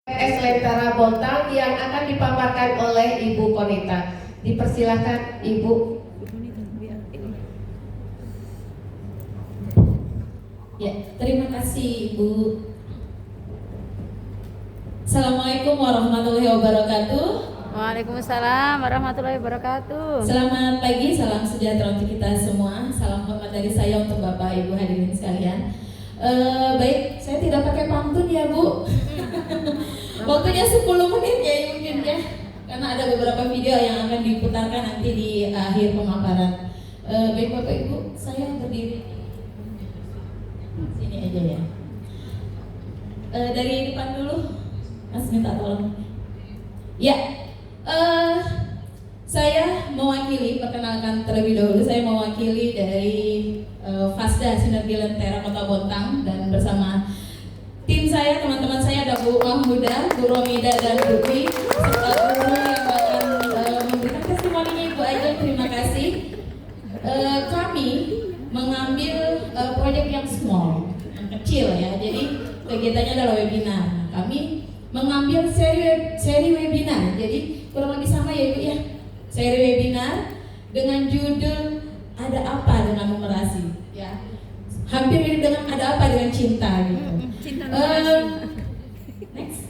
S Lentera Bontang yang akan dipaparkan oleh Ibu Konita. Dipersilakan Ibu. Ya, terima kasih Ibu. Assalamualaikum warahmatullahi wabarakatuh. Waalaikumsalam warahmatullahi wabarakatuh. Selamat pagi, salam sejahtera untuk kita semua. Salam hormat dari saya untuk Bapak Ibu hadirin sekalian. Baik, saya tidak pakai pantun ya Bu. Waktunya 10 menit ya mungkin ya. Karena ada beberapa video yang akan diputarkan nanti di akhir pemaparan. Baik Bapak Ibu, saya berdiri sini aja ya. Dari depan dulu, Mas minta tolong. Ya, saya mewakili, perkenalkan terlebih dahulu, saya mewakili dari Fasda Sinergi Lentera Kota Bontang, dan bersama tim saya, teman-teman saya ada Bu Mahmuda, Bu Romida, dan Bu Dwi, serta guru yang akan memberikan testimoninya. Ibu Ajeng, terima kasih. Kami mengambil proyek yang small, yang kecil ya, jadi kegiatannya adalah webinar. Kami mengambil seri webinar, jadi kurang lebih sama ya Ibu ya, seri webinar dengan judul Ada Apa Dengan Numerasi ya, hampir mirip dengan Ada Apa Dengan Cinta gitu. Next.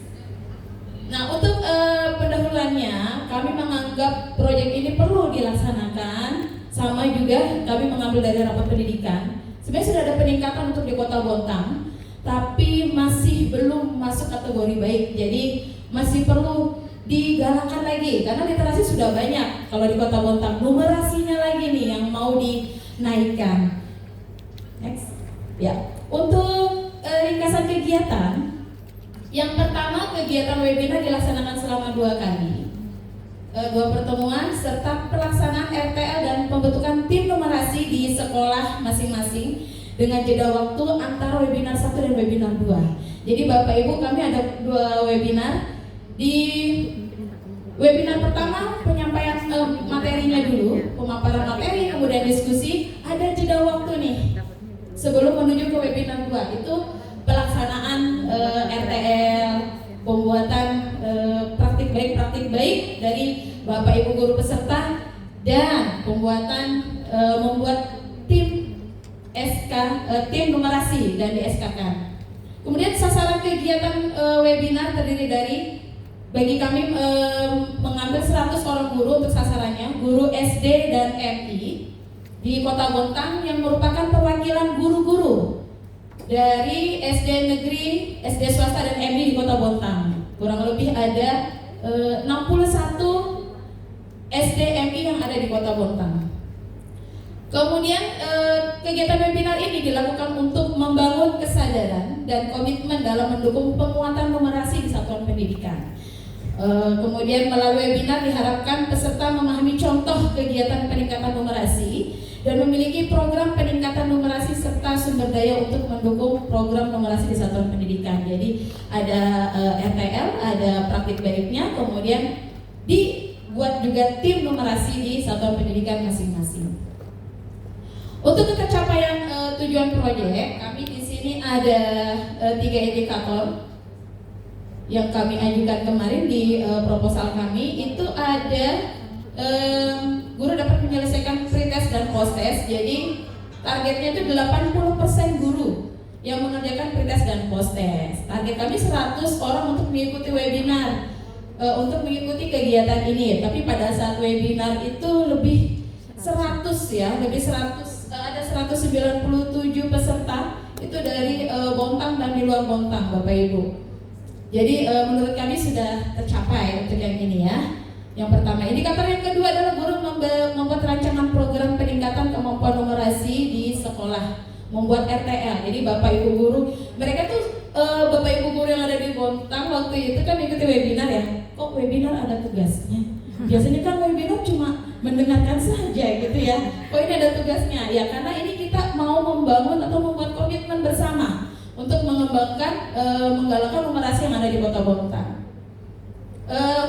Nah, untuk pendahuluannya kami menganggap proyek ini perlu dilaksanakan, sama juga kami mengambil dari rapat pendidikan. Sebenarnya sudah ada peningkatan untuk di Kota Bontang, tapi masih belum masuk kategori baik, jadi masih perlu digalakkan lagi karena literasi sudah banyak kalau di Kota Bontang, numerasinya lagi nih yang mau dinaikkan. Next. Ya, untuk ringkasan kegiatan, yang pertama kegiatan webinar dilaksanakan selama 2 kali, 2 pertemuan serta pelaksanaan RTL dan pembentukan tim numerasi di sekolah masing-masing dengan jeda waktu antara webinar 1 dan webinar 2. Jadi Bapak Ibu, kami ada 2 webinar. Di webinar pertama penyampaian materinya dulu, pemaparan materi, kemudian diskusi, ada jeda waktu nih sebelum menuju ke webinar 2, itu pelaksanaan RTL, pembuatan praktik baik dari Bapak Ibu guru peserta, dan pembuatan membuat tim tim numerasi dan di SK-kan. Kemudian sasaran kegiatan webinar terdiri dari, bagi kami mengambil 100 orang guru untuk sasarannya, guru SD dan MI di Kota Bontang yang merupakan perwakilan guru-guru dari SD negeri, SD swasta dan MI di Kota Bontang. Kurang lebih ada 61 SD MI yang ada di Kota Bontang. Kemudian kegiatan webinar ini dilakukan untuk membangun kesadaran dan komitmen dalam mendukung penguatan numerasi di satuan pendidikan. Kemudian melalui webinar diharapkan peserta memahami contoh kegiatan peningkatan numerasi dan memiliki program peningkatan numerasi serta sumber daya untuk mendukung program numerasi di satuan pendidikan. Jadi ada RTL, ada praktik baiknya, kemudian dibuat juga tim numerasi di satuan pendidikan masing-masing. Untuk tercapaian tujuan proyek, kami di sini ada 3 indikator yang kami ajukan kemarin di proposal kami. Itu ada guru dapat menyelesaikan pretest dan posttest. Jadi targetnya itu 80% guru yang mengerjakan pretest dan posttest. Target kami 100 orang untuk mengikuti webinar, untuk mengikuti kegiatan ini. Tapi pada saat webinar itu lebih 100 ya, lebih 100, ada 197 peserta itu dari Bontang dan di luar Bontang, Bapak Ibu. Jadi menurut kami sudah tercapai untuk yang ini ya. Yang pertama, indikator yang kedua adalah guru membuat rancangan program peningkatan kemampuan numerasi di sekolah, membuat RTL. Jadi Bapak Ibu guru, mereka tuh Bapak Ibu guru yang ada di Bontang waktu itu kan ikuti webinar ya. Kok webinar ada tugasnya? Biasanya kan webinar cuma mendengarkan saja gitu ya. Kok ini ada tugasnya? Ya karena ini kita mau membangun atau membuat komitmen bersama untuk mengembangkan, menggalakkan numerasi yang ada di Kota Bontang.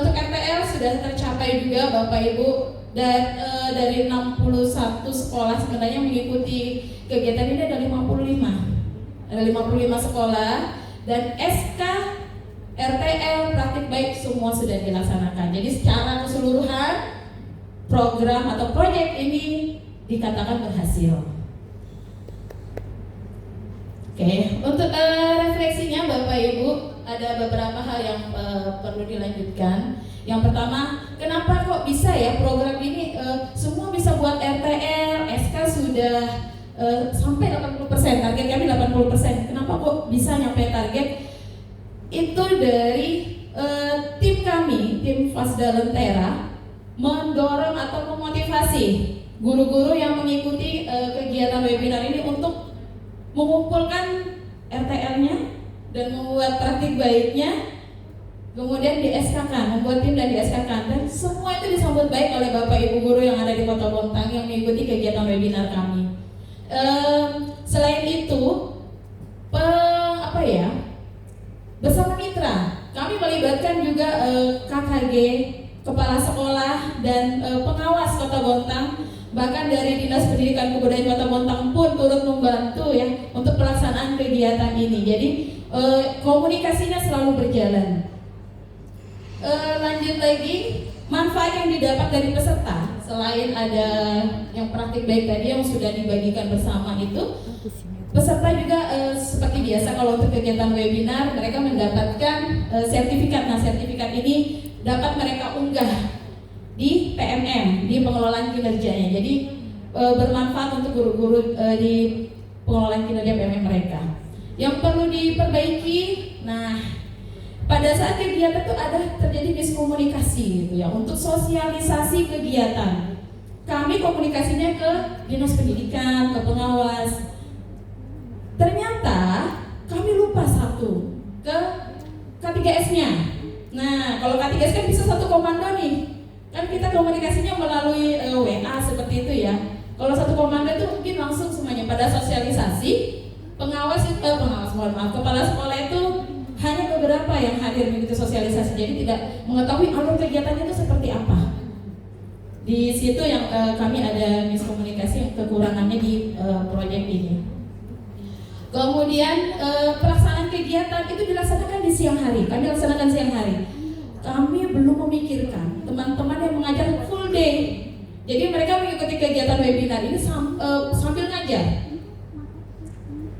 Untuk RTL sudah tercapai juga Bapak Ibu, dan dari 61 sekolah sebenarnya mengikuti kegiatan ini ada 55 sekolah, dan RTL, praktik baik semua sudah dilaksanakan. Jadi secara keseluruhan program atau proyek ini dikatakan berhasil. Oke, untuk refleksinya Bapak Ibu ada beberapa hal yang perlu dilanjutkan. Yang pertama, kenapa kok bisa ya program ini semua bisa buat RTL, SK sudah sampai 80%, target kami 80%. Kenapa kok bisa nyampe target? Itu dari tim kami, tim Fasda Lentera mendorong atau memotivasi guru-guru yang mengikuti kegiatan webinar ini untuk mengumpulkan RTL-nya dan membuat praktik baiknya, kemudian di SK-kan, membuat tim dan di SK-kan, dan semua itu disambut baik oleh Bapak Ibu guru yang ada di Kota Bontang yang mengikuti kegiatan webinar kami. Selain itu, bersama mitra, kami melibatkan juga KKG, kepala sekolah dan pengawas Kota Bontang. Bahkan dari Dinas Pendidikan Kebudayaan Kota Bontang pun turut membantu ya untuk pelaksanaan kegiatan ini. Jadi komunikasinya selalu berjalan. Lanjut lagi, manfaat yang didapat dari peserta selain ada yang praktik baik tadi yang sudah dibagikan bersama itu, peserta juga seperti biasa kalau untuk kegiatan webinar mereka mendapatkan sertifikat. Nah, sertifikat ini dapat mereka unggah di PMM, di pengelolaan kinerjanya. Jadi bermanfaat untuk guru-guru di pengelolaan kinerja PMM mereka. Yang perlu diperbaiki, nah pada saat kegiatan itu ada terjadi miskomunikasi gitu ya. Untuk sosialisasi kegiatan, kami komunikasinya ke Dinas Pendidikan, ke pengawas. Ternyata kami lupa satu, ke K3S-nya. Nah, kalau K3S kan bisa satu komando nih. Kan kita komunikasinya melalui WA seperti itu ya. Kalau satu komando itu mungkin langsung semuanya. Pada sosialisasi, kepala sekolah itu hanya beberapa yang hadir mengikuti sosialisasi. Jadi tidak mengetahui alur kegiatannya itu seperti apa. Di situ yang kami ada miskomunikasi yang kekurangannya di proyek ini. Kemudian pelaksanaan kegiatan itu dilaksanakan di siang hari. Kami laksanakan siang hari. Kami belum memikirkan teman-teman yang mengajar full day. Jadi mereka mengikuti kegiatan webinar ini sambil ngajar.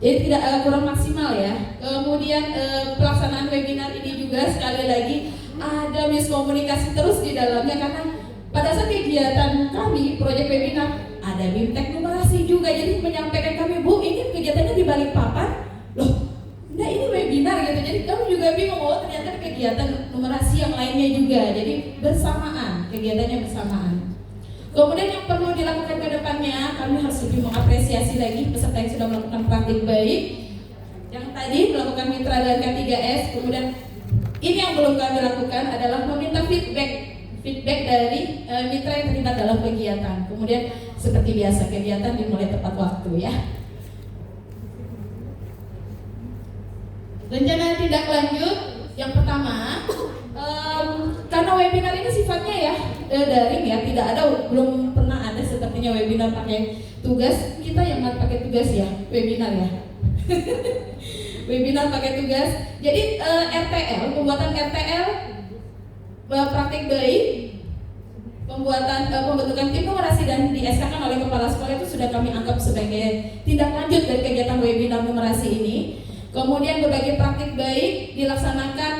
Jadi tidak kurang maksimal ya. Kemudian pelaksanaan webinar ini juga sekali lagi ada miskomunikasi terus di dalamnya karena pada saat kegiatan kami proyek webinar ada BIMTEK numerasi juga. Jadi menyampaikan kami, Bu, ini kegiatannya di Balikpapan. Loh, nah ini webinar gitu. Jadi kami juga bingung, oh ternyata kegiatan numerasi yang lainnya juga. Jadi bersamaan, kegiatannya bersamaan. Kemudian yang perlu dilakukan ke depannya, kami harus lebih mengapresiasi lagi peserta yang sudah melakukan praktik baik. Yang tadi melakukan mitra dan K3S. Kemudian ini yang belum kami lakukan adalah meminta feedback dari mitra yang terlibat dalam kegiatan. Kemudian seperti biasa kegiatan dimulai tepat waktu ya. Rencana tindak lanjut yang pertama, karena webinar ini sifatnya ya daring ya, tidak ada, belum pernah ada sepertinya webinar pakai tugas. Kita yang nggak pakai tugas ya, webinar ya. Webinar pakai tugas. Jadi RTL, pembuatan RTL praktik baik, pembentukan tim numerasi dan di SK-kan oleh kepala sekolah itu sudah kami anggap sebagai tindak lanjut dari kegiatan webinar numerasi ini. Kemudian berbagai praktik baik dilaksanakan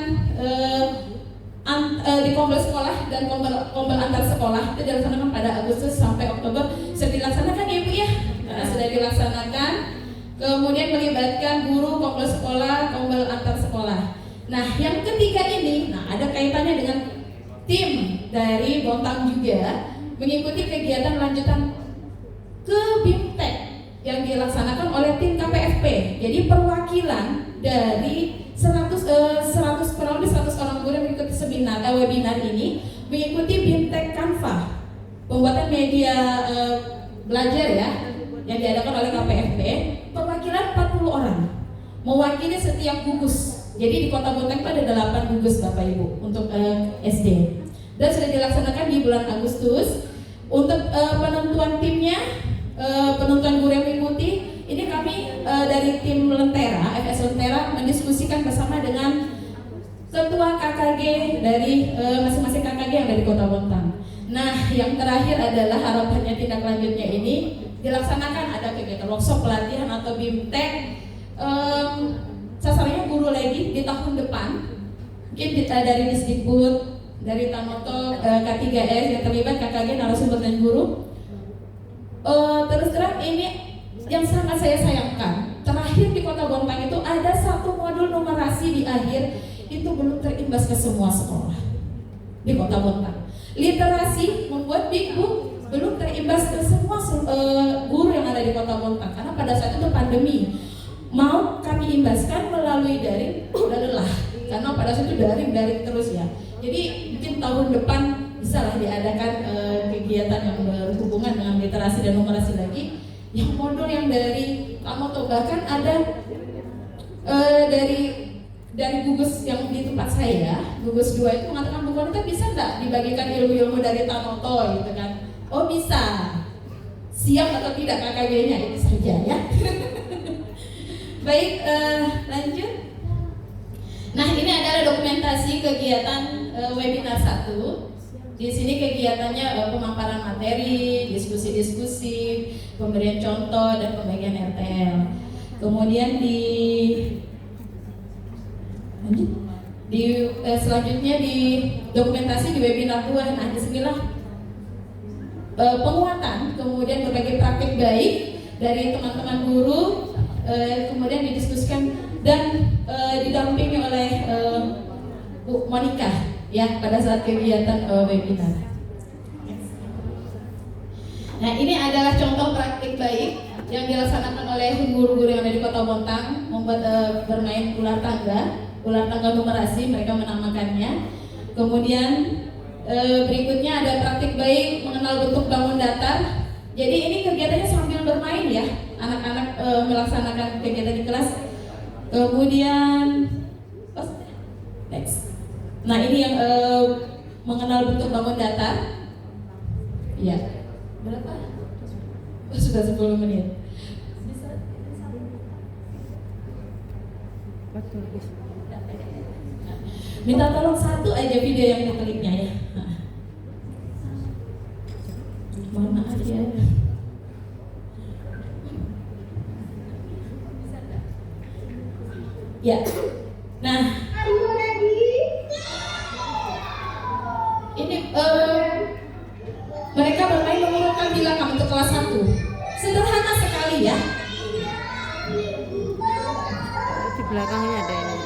di kombel sekolah dan kombel antar sekolah itu dilaksanakan pada Agustus sampai Oktober. Sudah dilaksanakan ya Bu ya? Sudah dilaksanakan. Kemudian melibatkan guru, kombel sekolah, kombel antar sekolah. Nah yang ketiga ini, nah ada kaitannya dengan tim dari Bontang juga mengikuti kegiatan lanjutan ke BIMTEK yang dilaksanakan oleh tim KPFP. Jadi perwakilan dari 100 orang guru yang mengikuti webinar ini mengikuti BIMTEK Canva, pembuatan media belajar ya yang diadakan oleh KPFP. Perwakilan 40 orang mewakili setiap gugus. Jadi di Kota Bontang itu ada 8 gugus Bapak Ibu untuk SD. Dan sudah dilaksanakan di bulan Agustus. Untuk penentuan timnya, penentuan guru yang mengikuti, ini kami dari tim Lentera, FS Lentera mendiskusikan bersama dengan ketua KKG dari masing-masing KKG yang dari Kota Bontang. Nah, yang terakhir adalah harapannya tindak lanjutnya ini dilaksanakan ada kegiatan workshop pelatihan atau BIMTEK. Sasarannya guru lagi di tahun depan. Mungkin dari Disdikbud, dari Tanoto, K3S yang terlibat KKG narasumber dan guru. Terus terang ini yang sangat saya sayangkan. Terakhir di Kota Bontang itu ada satu modul numerasi di akhir itu belum terimbas ke semua sekolah di Kota Bontang. Literasi membuat Big Book belum terimbas ke semua guru yang ada di Kota Bontang karena pada saat itu pandemi. Mau kami imbaskan melalui daring udah lelah karena pada saat itu daring terus ya. Jadi mungkin tahun depan bisa lah diadakan kegiatan yang berhubungan dengan literasi dan numerasi lagi. Yang modul yang dari Tanoto bahkan ada dari gugus yang di tempat saya, gugus 2 itu mengatakan Bu Konita bisa nggak dibagikan ilmu-ilmu dari Tanoto gitu kan? Oh bisa. Siap atau tidak KKG-nya itu saja ya. Baik, lanjut. Nah, ini adalah dokumentasi kegiatan webinar 1. Di sini kegiatannya pemaparan materi, diskusi-diskusi, pemberian contoh dan pembagian RTL. Kemudian selanjutnya di dokumentasi di webinar 2. Nah, disinilah penguatan, kemudian berbagai praktik baik dari teman-teman guru, kemudian didiskusikan dan didampingi oleh Bu Monica ya pada saat kegiatan webinar. Nah, ini adalah contoh praktik baik yang dilaksanakan oleh guru-guru yang ada di Kota Bontang membuat bermain ular tangga numerasi mereka menamakannya. Kemudian berikutnya ada praktik baik mengenal bentuk bangun datar. Jadi ini kegiatannya sambil bermain ya, anak-anak melaksanakan kegiatan di kelas. Kemudian next. Nah, ini yang mengenal bentuk bangun datar. Ya. Berapa? Oh, sudah 10 menit. Minta tolong satu aja video yang dikliknya ya. Mohon maaf ya. Ya. Nah, ini mereka bermain mengurutkan bilangan untuk kelas 1. Sederhana sekali ya. Di belakangnya ada ini.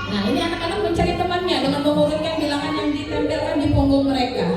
Nah, ini anak-anak mencari temannya dengan mengurutkan bilangan yang ditempelkan di punggung mereka.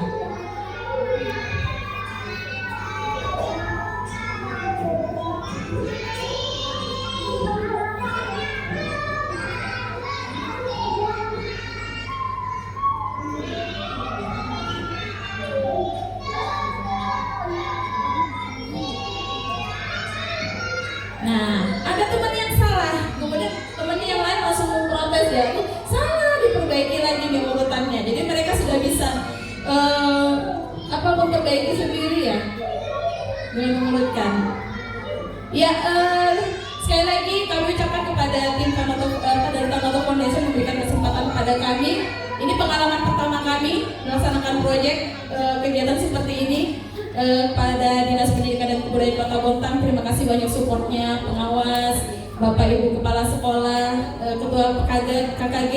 Nah, ada teman yang salah, kemudian temannya yang lain langsung memprotes ya, salah, diperbaiki lagi nih urutannya. Jadi mereka sudah bisa memperbaiki sendiri ya dengan mengurutkan. Ya, sekali lagi kami ucapkan kepada tim dari Tanoto Foundation memberikan kesempatan kepada kami. Ini pengalaman pertama kami melaksanakan proyek kegiatan seperti ini. Pada Dinas Pendidikan dan Kebudayaan Kota Bontang, terima kasih banyak supportnya, pengawas, Bapak Ibu Kepala Sekolah, Ketua KKG,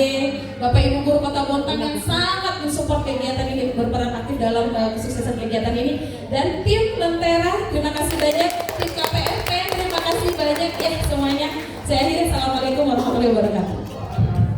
Bapak Ibu Guru Kota Bontang yang sangat mensupport kegiatan ini, berperan aktif dalam kesuksesan kegiatan ini, dan tim Lentera, terima kasih banyak.